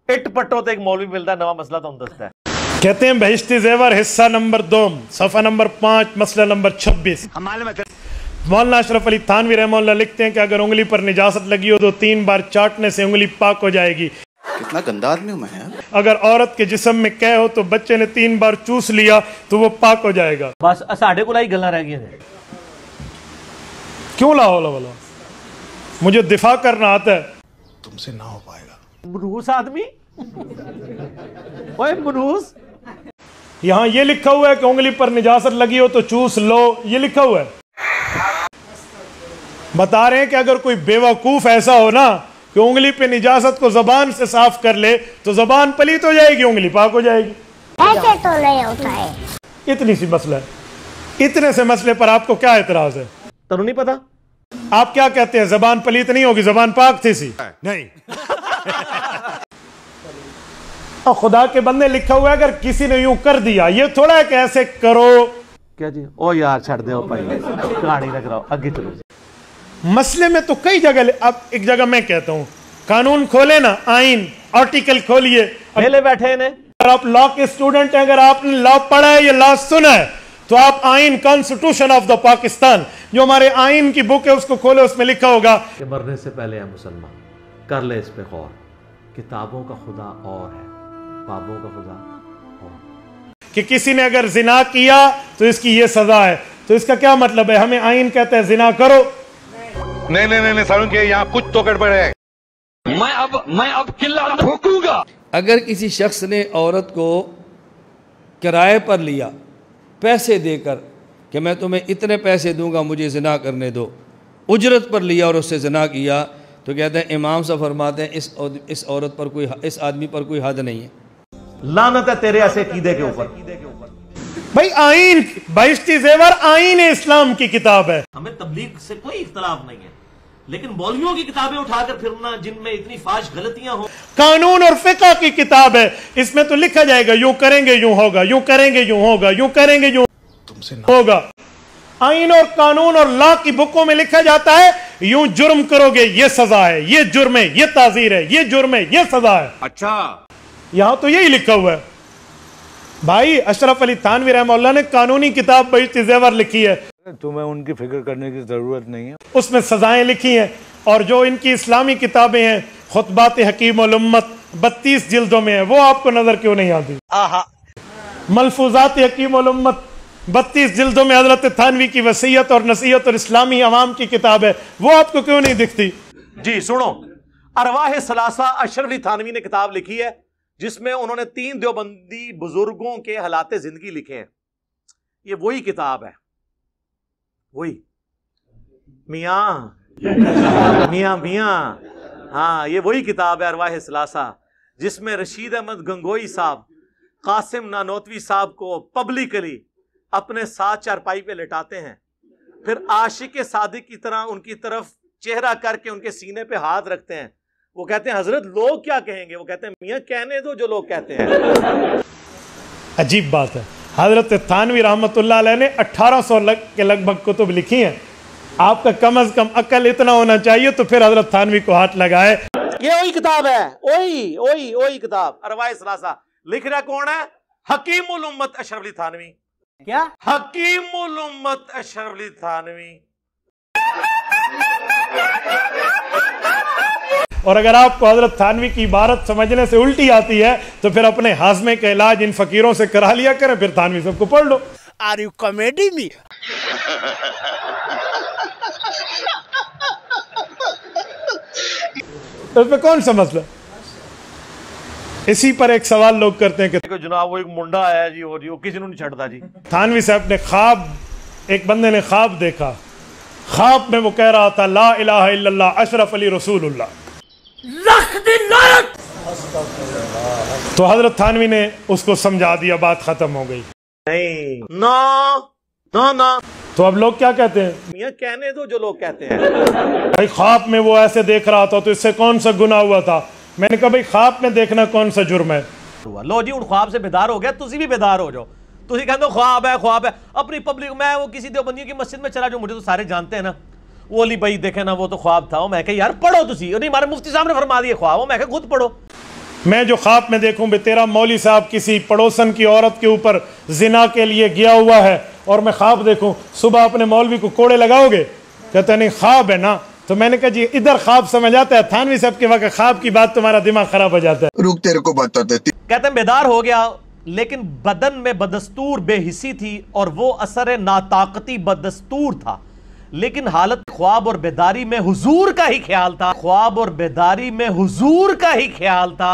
It پٹو تے ایک مولوی ملتا ہے نوا مسئلہ تو ہم دستا ہے. کہتے ہیں بہشتی زیور حصہ نمبر 2 صفحہ نمبر 5 مسئلہ نمبر 26. مولانا اشرف علی تھانوی رحمہ اللہ لکھتے ہیں کہ اگر انگلی پر نجاست لگی ہو تو 3 بار چاٹنے سے انگلی پاک ہو جائے گی. کتنا گندا آدمی ہوں میں. اگر عورت کے جسم میں قے ہو تو بچے نے 3 بار چوس لیا تو وہ پاک ہو جائے گا. بس ساڈے کو لائی گلاں رہ گئی ہیں. کیوں لا حول ولا مجھے دفاع کرنا آتا ہے. تم سے نہ ہو پائے گا. منوس آدمی اوے منوس. یہاں یہ لکھا ہوا ہے کہ انگلی پر نجاست لگی ہو تو چوس لو, یہ لکھا ہوا ہے. بتا رہے ہیں کہ اگر کوئی بیوقوف ایسا ہو نا کہ انگلی پہ نجاست کو زبان سے صاف کر لے تو زبان پلیت ہو جائے گی, انگلی پاک ہو جائے گی. ایسے تو نہیں ہوتا ہے. اتنی سی مسئلہ ہے. اتنے سے مسئلے پر آپ کو کیا اعتراض ہے؟ تنو نہیں پتا آپ کیا کہتے ہیں زبان پلیت نہیں ہوگی, زبان پاک تھی سی نہیں. اور خدا کے بندے لکھا ہوا ہے اگر کسی نے یوں کر دیا, یہ تھوڑا ہے کہ ایسے کرو. کیا جی او یار چھڑ دے, کہانی نہ کراؤ, اگے چلو. مسئلے میں تو کئی جگہ, اب ایک جگہ میں کہتا ہوں قانون کھولے نا, آئین آرٹیکل کھولیے. پہلے بیٹھے ہیں اگر آپ لا کے اسٹوڈنٹ ہیں, اگر آپ نے لا پڑھا ہے یا لا سنا ہے تو آپ آئین کانسٹیٹیوشن آف دا پاکستان جو ہمارے آئین کی بک ہے اس کو کھولے, اس میں لکھا ہوگا کہ مرنے سے پہلے ہے مسلمان, کر لے اس پہ غور, کتابوں کا خدا اور ہے, بابوں کا خدا اور. کہ کسی نے اگر زنا کیا تو اس کی یہ سزا ہے. تو اس کا کیا مطلب ہے؟ ہمیں آئین کہتا ہے زنا کرو. نہیں سالوں کے یہاں کچھ تو گڑبڑ ہے. میں اب قلعہ ٹھوکوں گا. اگر کسی شخص نے عورت کو کرائے پر لیا پیسے دے کر کہ میں تمہیں اتنے پیسے دوں گا مجھے زنا کرنے دو, اجرت پر لیا اور اس سے زنا کیا, تو کہتے ہیں امام صاحب فرماتے ہیں اس عورت پر کوئی, اس آدمی پر کوئی حد نہیں ہے. لعنت ہے تیرے ایسے عقیدے کے اوپر. بھائی آئین بہشتی زیور آئین اسلام کی کتاب ہے. ہمیں تبلیغ سے کوئی اختلاف نہیں ہے, لیکن مولویوں کی کتابیں اٹھا کر پھرنا جن میں اتنی فاش غلطیاں ہوں. قانون اور فقہ کی کتاب ہے, اس میں تو لکھا جائے گا یوں کریں گے یوں ہوگا, یوں کریں گے یوں ہوگا, یوں کریں گے یوں تم سے ہوگا. آئین اور قانون اور لا کی بکوں میں لکھا جاتا ہے یوں جرم کرو گے یہ سزا ہے, یہ جرم ہے یہ تعزیر ہے, یہ جرم ہے یہ سزا ہے. اچھا یہاں تو یہی لکھا ہوا ہے. بھائی اشرف علی تھانوی رحمہ اللہ نے قانونی کتاب بہشتی زیور لکھی ہے, تمہیں ان کی فکر کرنے کی ضرورت نہیں ہے. اس میں سزائیں لکھی ہیں. اور جو ان کی اسلامی کتابیں ہیں خطبات حکیم الامت 32 جلدوں میں ہیں, وہ آپ کو نظر کیوں نہیں آتی؟ ملفوظات حکیم الامت 32 جلدوں میں حضرت تھانوی کی وصیت اور نصیحت اور اسلامی عوام کی کتاب ہے, وہ آپ کو کیوں نہیں دکھتی؟ جی سنو, ارواح ثلاثہ اشرف علی تھانوی نے کتاب لکھی ہے جس میں انہوں نے 3 دیوبندی بزرگوں کے حالات زندگی لکھے ہیں. یہ وہی کتاب ہے, وہی میاں ہاں یہ وہی کتاب ہے ارواح ثلاثہ, جس میں رشید احمد گنگوئی صاحب قاسم نانوتوی صاحب کو پبلکلی اپنے ساتھ چارپائی پہ لٹاتے ہیں, پھر عاشق صادق کی طرح ان کی طرف چہرہ کر کے ان کے سینے پہ ہاتھ رکھتے ہیں. وہ کہتے ہیں حضرت لوگ کیا کہیں گے؟ وہ کہتے ہیں میاں کہنے دو جو لوگ کہتے ہیں. عجیب بات ہے, حضرت تھانوی رحمت اللہ علیہ نے 1800 کے لگ بھگ کتب لکھی ہیں. آپ کا کم از کم عقل اتنا ہونا چاہیے تو پھر حضرت تھانوی کو ہاتھ لگائے. یہ وہی کتاب ہے, وہی کتاب ارواح ثلاثہ. لکھ رہا کون ہے؟ حکیم الامت اشرف علی تھانوی. کیا حکیم الامت اشرف علی تھانوی. اور اگر آپ کو حضرت تھانوی کی عبارت سمجھنے سے الٹی آتی ہے تو پھر اپنے ہاضمے کا علاج ان فقیروں سے کرا لیا کریں, پھر تھانوی سب کو پڑھ لو. آر یو کامیڈی می؟ اس میں کون سا مسئلہ؟ اسی پر ایک سوال لوگ کرتے ہیں کہ جناب وہ ایک منڈا آیا جی اور وہ کسی نے نہیں چھڑتا جی. تھانوی صاحب نے خواب, ایک بندے نے خواب دیکھا, خواب میں وہ کہہ رہا تھا لا الہ الا اللہ اشرف علی رسول اللہ. تو حضرت تھانوی نے اس کو سمجھا دیا, بات ختم ہو گئی. نہیں نا تو اب لوگ کیا کہتے ہیں؟ میاں کہنے دو جو لوگ کہتے ہیں. بھائی خواب میں وہ ایسے دیکھ رہا تھا تو اس سے کون سا گناہ ہوا تھا؟ میں نے کہا بھائی خواب میں دیکھنا کون سا جرم ہے؟ لو جی ان خواب سے بیدار ہو گیا, تسی بھی بیدار ہو جاؤ. تسی کہتے ہو خواب ہے اپنی پبلک. میں وہ کسی دیوبندیوں کی مسجد میں چلا جو مجھے تو سارے جانتے ہیں نا, وہ علی بھائی دیکھیں نا وہ تو خواب تھا. میں کہا یار پڑھو تسی, نہیں ہمارے مفتی صاحب نے فرما دیے خواب. میں کہا خود پڑھو. میں جو خواب میں دیکھوں بے تیرا مولوی صاحب کسی پڑوسن کی عورت کے اوپر زنا کے لیے گیا ہوا ہے اور میں خواب دیکھوں صبح اپنے مولوی کو کوڑے لگاؤ گے؟ کہتے نہیں خواب ہے نا. تو میں نے کہا جی ادھر خواب سمجھ آتا ہے, تھانوی صاحب کے وقت خواب کی بات تمہارا دماغ خراب ہو جاتا ہے. رک تیرے کو بتاتے. کہتے ہیں بیدار ہو گیا لیکن بدن میں بدستور بے حسی تھی اور وہ اثر ناطاقتی بدستور تھا, لیکن حالت خواب اور بیداری میں حضور کا ہی خیال تھا. خواب اور بیداری میں حضور کا ہی خیال تھا.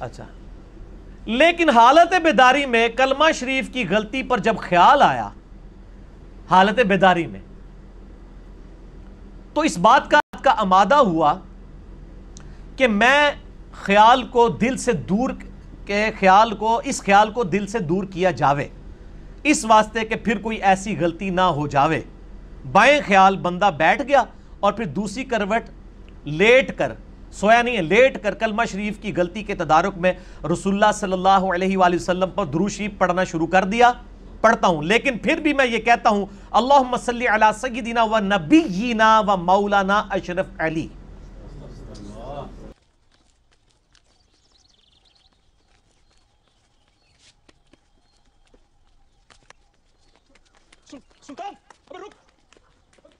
اچھا, لیکن حالت بیداری میں کلمہ شریف کی غلطی پر جب خیال آیا حالت بیداری میں, تو اس بات کا آمادہ ہوا کہ میں خیال کو دل سے دور اس خیال کو دل سے دور کیا جاوے, اس واسطے کہ پھر کوئی ایسی غلطی نہ ہو جاوے. بائیں خیال بندہ بیٹھ گیا اور پھر دوسری کروٹ لیٹ کر, سویا نہیں ہے, لیٹ کر کلمہ شریف کی غلطی کے تدارک میں رسول اللہ صلی اللہ علیہ وآلہ وسلم پر درود شریف پڑھنا شروع کر دیا. پڑھتا ہوں لیکن پھر بھی میں یہ کہتا ہوں اللہم صلی علی سیدنا و نبینا و مولانا اشرف علی. سلطان ابے رک,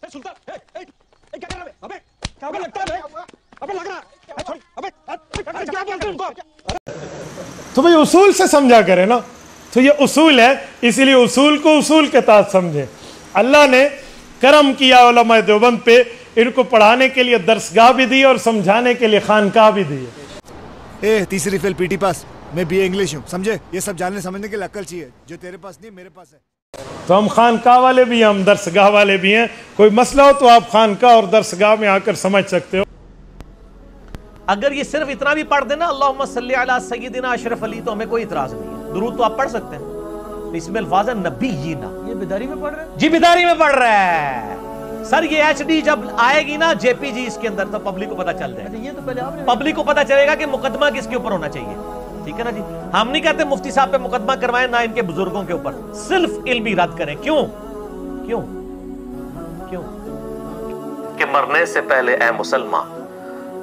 اے سلطان اے کیا کر رہا ہے ابے, کیا لگتا ہے ابے, لگ رہا. تو بھئی اصول سے سمجھا کرے نا, تو یہ اصول ہے, اسی لیے اصول کو اصول کے تحت سمجھیں. اللہ نے کرم کیا علماء دیوبند پہ, ان کو پڑھانے کے لیے درسگاہ بھی دی اور سمجھانے کے لیے خانقاہ بھی دی. تیسری فیل پی ٹی پاس, میں بی اے انگلش ہوں, سمجھے؟ یہ سب جاننے سمجھنے کے لیے عقل چاہیے جو تیرے پاس نہیں میرے پاس ہے. تو ہم خانقاہ والے بھی ہیں, ہم درسگاہ والے بھی ہیں. کوئی مسئلہ ہو تو آپ خانقاہ اور درسگاہ میں آ کر سمجھ سکتے ہو. اگر یہ صرف اتنا بھی پڑھ دینا اللہم صلی علی سیدنا اشرف علی, تو ہمیں کوئی اعتراض نہیں ہے. درود تو آپ پڑھ سکتے ہیں, اس میں الفاظ ہے نبینا. یہ بیداری میں پڑھ رہے ہیں؟ جی بیداری میں پڑھ رہا ہے سر. یہ ایچ ڈی جب آئے گی نا جے پی جی اس کے اندر, تو پبلک کو پتا چل جائے گا. یہ تو پہلے آپ نے پبلک کو پتا چلے گا کہ مقدمہ کس کے اوپر ہونا چاہیے. ٹھیک ہے نا جی, ہم نہیں کہتے مفتی صاحب پہ مقدمہ کروائیں, نہ ان کے بزرگوں کے اوپر, صرف علمی رد کریں. کیوں کیوں کیوں کہ مرنے سے پہلے اے مسلمان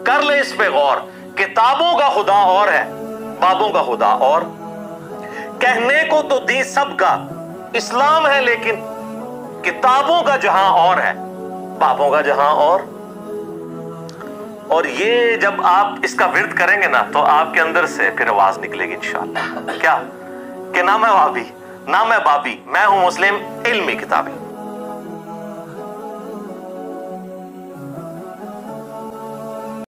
کر لے اس پہ غور, کتابوں کا خدا اور ہے, بابوں کا خدا اور. کہنے کو تو دین سب کا اسلام ہے, لیکن کتابوں کا جہاں اور ہے, بابوں کا جہاں اور. اور یہ جب آپ اس کا ورد کریں گے نا, تو آپ کے اندر سے پھر آواز نکلے گی انشاءاللہ. کیا کہ نہ میں وابی نہ میں بابی, میں ہوں مسلم علمی کتابی.